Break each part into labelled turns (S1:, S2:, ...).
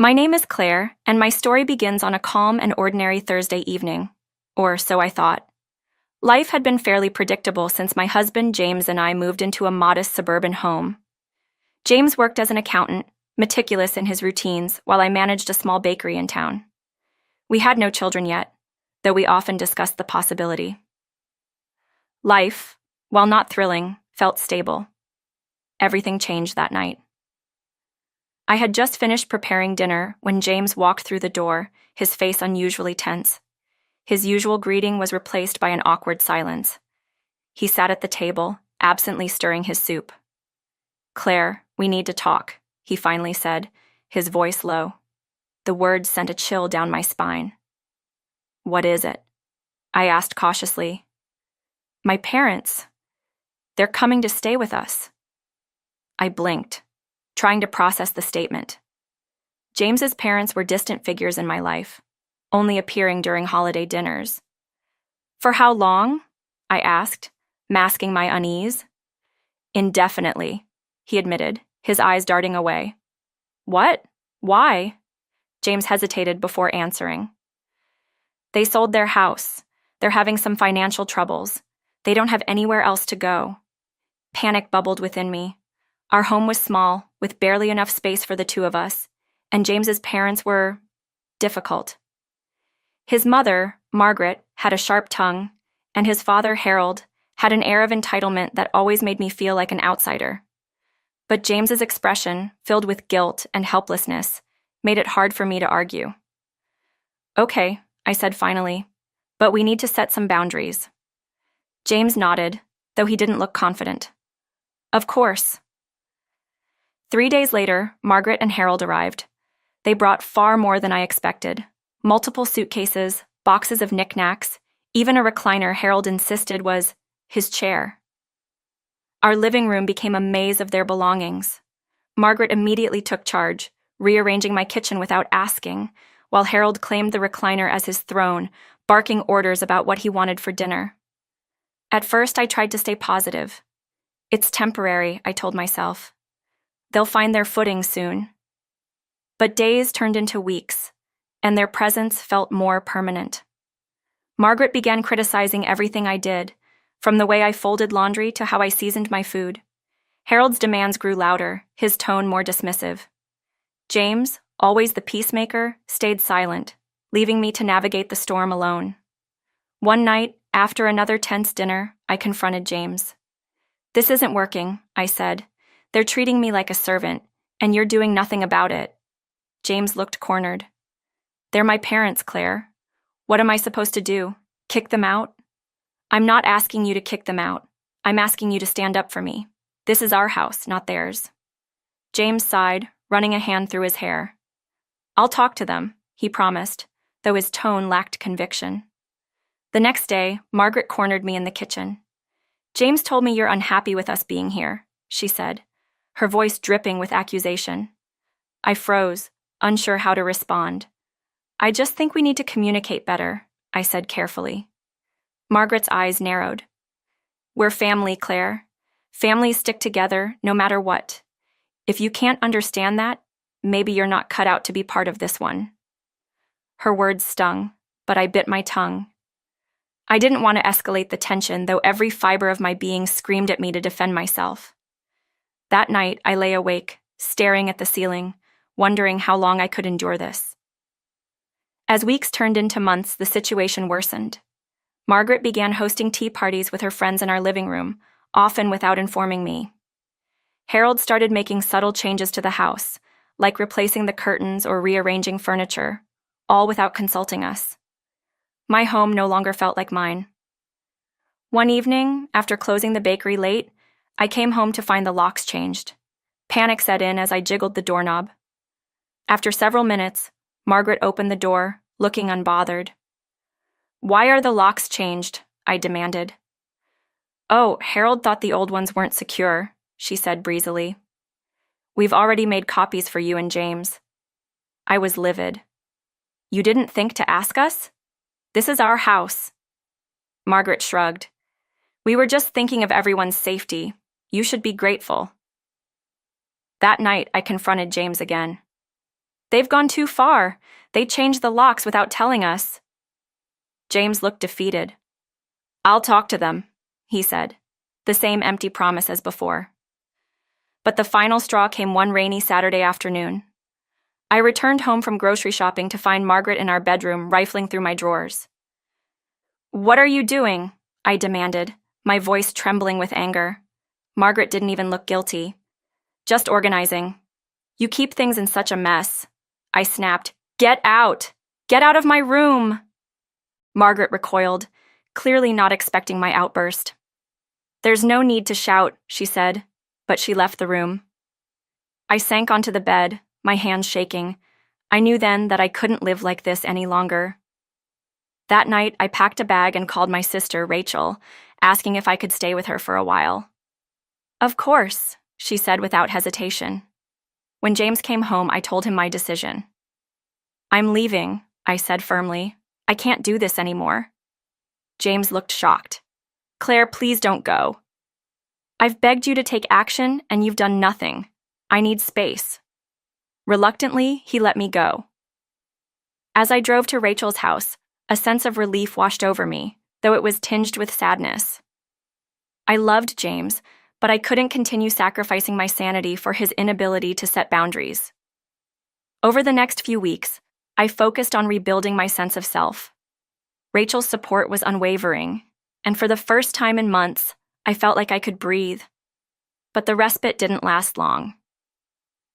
S1: My name is Claire, and my story begins on a calm and ordinary Thursday evening. Or so I thought. Life had been fairly predictable since my husband James and I moved into a modest suburban home. James worked as an accountant, meticulous in his routines, while I managed a small bakery in town. We had no children yet, though we often discussed the possibility. Life, while not thrilling, felt stable. Everything changed that night. I had just finished preparing dinner when James walked through the door, his face unusually tense. His usual greeting was replaced by an awkward silence. He sat at the table, absently stirring his soup. "Claire, we need to talk," he finally said, his voice low. The words sent a chill down my spine. "What is it?" I asked cautiously. "My parents. They're coming to stay with us." I blinked, trying to process the statement. James's parents were distant figures in my life, only appearing during holiday dinners. "For how long?" I asked, masking my unease. "Indefinitely," he admitted, his eyes darting away. "What? Why?" James hesitated before answering. "They sold their house. They're having some financial troubles. They don't have anywhere else to go." Panic bubbled within me. Our home was small, with barely enough space for the two of us, and James's parents were difficult. His mother, Margaret, had a sharp tongue, and his father, Harold, had an air of entitlement that always made me feel like an outsider. But James's expression, filled with guilt and helplessness, made it hard for me to argue. "Okay," I said finally, "but we need to set some boundaries." James nodded, though he didn't look confident. "Of course." 3 days later, Margaret and Harold arrived. They brought far more than I expected. Multiple suitcases, boxes of knickknacks, even a recliner Harold insisted was his chair. Our living room became a maze of their belongings. Margaret immediately took charge, rearranging my kitchen without asking, while Harold claimed the recliner as his throne, barking orders about what he wanted for dinner. At first, I tried to stay positive. "It's temporary," I told myself. "They'll find their footing soon." But days turned into weeks, and their presence felt more permanent. Margaret began criticizing everything I did, from the way I folded laundry to how I seasoned my food. Harold's demands grew louder, his tone more dismissive. James, always the peacemaker, stayed silent, leaving me to navigate the storm alone. One night, after another tense dinner, I confronted James. "This isn't working," I said. "They're treating me like a servant, and you're doing nothing about it." James looked cornered. "They're my parents, Claire. What am I supposed to do? Kick them out?" "I'm not asking you to kick them out. I'm asking you to stand up for me. This is our house, not theirs." James sighed, running a hand through his hair. "I'll talk to them," he promised, though his tone lacked conviction. The next day, Margaret cornered me in the kitchen. "James told me you're unhappy with us being here," she said, her voice dripping with accusation. I froze, unsure how to respond. "I just think we need to communicate better," I said carefully. Margaret's eyes narrowed. "We're family, Claire. Families stick together no matter what. If you can't understand that, maybe you're not cut out to be part of this one." Her words stung, but I bit my tongue. I didn't want to escalate the tension, though every fiber of my being screamed at me to defend myself. That night, I lay awake, staring at the ceiling, wondering how long I could endure this. As weeks turned into months, the situation worsened. Margaret began hosting tea parties with her friends in our living room, often without informing me. Harold started making subtle changes to the house, like replacing the curtains or rearranging furniture, all without consulting us. My home no longer felt like mine. One evening, after closing the bakery late, I came home to find the locks changed. Panic set in as I jiggled the doorknob. After several minutes, Margaret opened the door, looking unbothered. "Why are the locks changed?" I demanded. "Oh, Harold thought the old ones weren't secure," she said breezily. "We've already made copies for you and James." I was livid. "You didn't think to ask us? This is our house." Margaret shrugged. "We were just thinking of everyone's safety. You should be grateful." That night, I confronted James again. They've gone too far. They changed the locks without telling us. James looked defeated. I'll talk to them, he said, the same empty promise as before. But the final straw came one rainy Saturday afternoon. I returned home from grocery shopping to find Margaret in our bedroom rifling through my drawers. What are you doing? I demanded, my voice trembling with anger. Margaret didn't even look guilty. Just organizing. You keep things in such a mess. I snapped. Get out! Get out of my room! Margaret recoiled, clearly not expecting my outburst. There's no need to shout, she said, but she left the room. I sank onto the bed, my hands shaking. I knew then that I couldn't live like this any longer. That night, I packed a bag and called my sister, Rachel, asking if I could stay with her for a while. Of course, she said without hesitation. When James came home, I told him my decision. I'm leaving, I said firmly. I can't do this anymore. James looked shocked. Claire, please don't go. I've begged you to take action, and you've done nothing. I need space. Reluctantly, he let me go. As I drove to Rachel's house, a sense of relief washed over me, though it was tinged with sadness. I loved James, but I couldn't continue sacrificing my sanity for his inability to set boundaries. Over the next few weeks, I focused on rebuilding my sense of self. Rachel's support was unwavering, and for the first time in months, I felt like I could breathe. But the respite didn't last long.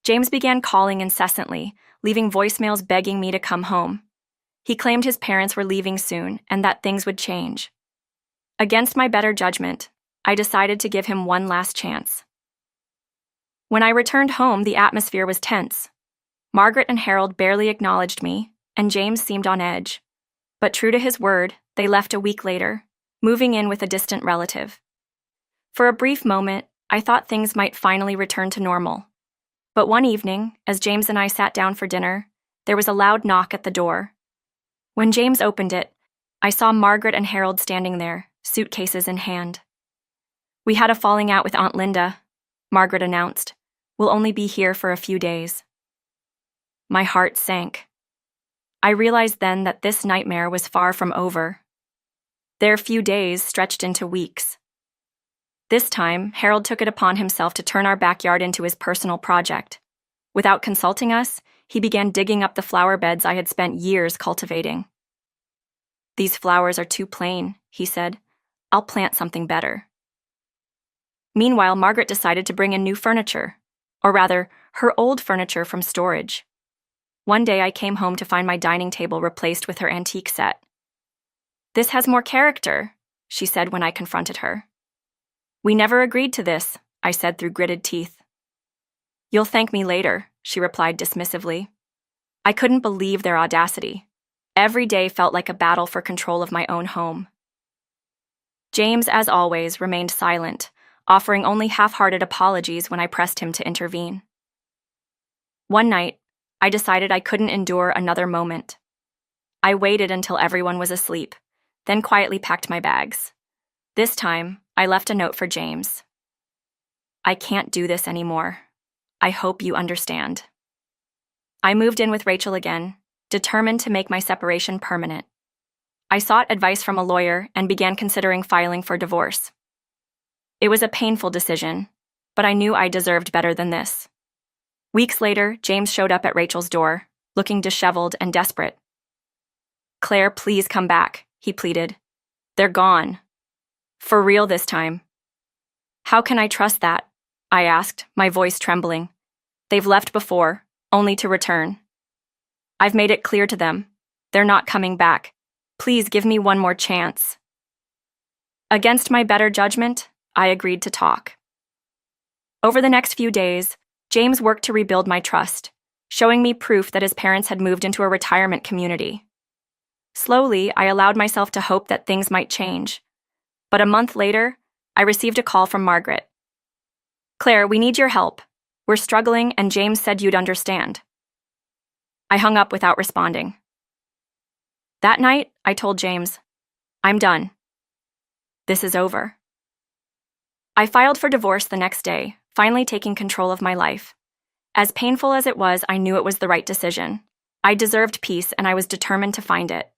S1: James began calling incessantly, leaving voicemails begging me to come home. He claimed his parents were leaving soon and that things would change. Against my better judgment, I decided to give him one last chance. When I returned home, the atmosphere was tense. Margaret and Harold barely acknowledged me, and James seemed on edge. But true to his word, they left a week later, moving in with a distant relative. For a brief moment, I thought things might finally return to normal. But one evening, as James and I sat down for dinner, there was a loud knock at the door. When James opened it, I saw Margaret and Harold standing there, suitcases in hand. We had a falling out with Aunt Linda, Margaret announced. We'll only be here for a few days. My heart sank. I realized then that this nightmare was far from over. Their few days stretched into weeks. This time, Harold took it upon himself to turn our backyard into his personal project. Without consulting us, he began digging up the flower beds I had spent years cultivating. These flowers are too plain, he said. I'll plant something better. Meanwhile, Margaret decided to bring in new furniture, or rather, her old furniture from storage. One day I came home to find my dining table replaced with her antique set. This has more character, she said when I confronted her. We never agreed to this, I said through gritted teeth. You'll thank me later, she replied dismissively. I couldn't believe their audacity. Every day felt like a battle for control of my own home. James, as always, remained silent, offering only half-hearted apologies when I pressed him to intervene. One night, I decided I couldn't endure another moment. I waited until everyone was asleep, then quietly packed my bags. This time, I left a note for James. I can't do this anymore. I hope you understand. I moved in with Rachel again, determined to make my separation permanent. I sought advice from a lawyer and began considering filing for divorce. It was a painful decision, but I knew I deserved better than this. Weeks later, James showed up at Rachel's door, looking disheveled and desperate. Claire, please come back, he pleaded. They're gone. For real this time. How can I trust that? I asked, my voice trembling. They've left before, only to return. I've made it clear to them. They're not coming back. Please give me one more chance. Against my better judgment, I agreed to talk. Over the next few days, James worked to rebuild my trust, showing me proof that his parents had moved into a retirement community. Slowly, I allowed myself to hope that things might change. But a month later, I received a call from Margaret. Claire, we need your help. We're struggling, and James said you'd understand. I hung up without responding. That night, I told James, I'm done. This is over. I filed for divorce the next day, finally taking control of my life. As painful as it was, I knew it was the right decision. I deserved peace, and I was determined to find it.